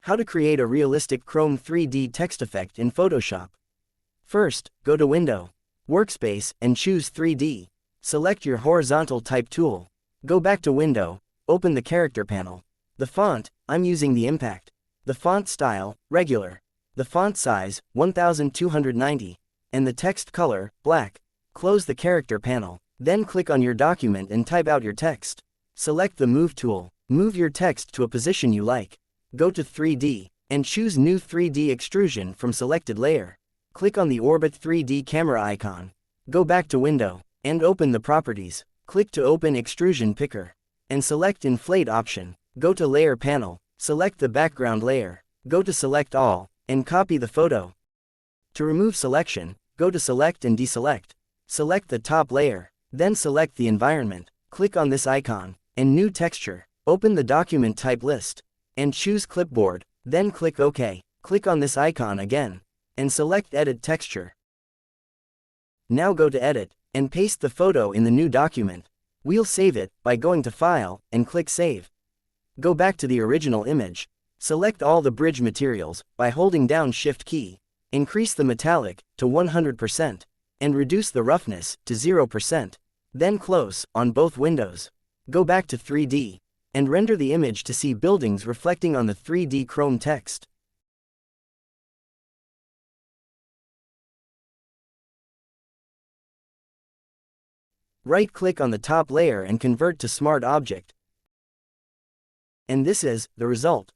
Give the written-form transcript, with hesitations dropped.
How to create a realistic Chrome 3D text effect in Photoshop. First, go to Window, Workspace, and choose 3D. Select your horizontal type tool. Go back to Window, open the character panel. The font, I'm using the Impact. The font style, regular. The font size, 1290. And the text color, black. Close the character panel. Then click on your document and type out your text. Select the Move tool. Move your text to a position you like. Go to 3D, and choose New 3D Extrusion from selected layer. Click on the Orbit 3D camera icon. Go back to Window, and open the Properties. Click to open Extrusion Picker. And select Inflate option. Go to Layer panel, select the background layer. Go to Select All, and copy the photo. To remove selection, go to Select and Deselect. Select the top layer, then select the environment. Click on this icon, and New Texture. Open the document type list, and choose Clipboard, then click OK. Click on this icon again, and select Edit Texture. Now go to Edit, and paste the photo in the new document. We'll save it by going to File, and click Save. Go back to the original image. Select all the bridge materials by holding down Shift key. Increase the metallic to 100%, and reduce the roughness to 0%. Then close on both windows. Go back to 3D, and render the image to see buildings reflecting on the 3D Chrome text. Right-click on the top layer and convert to Smart Object. And this is the result.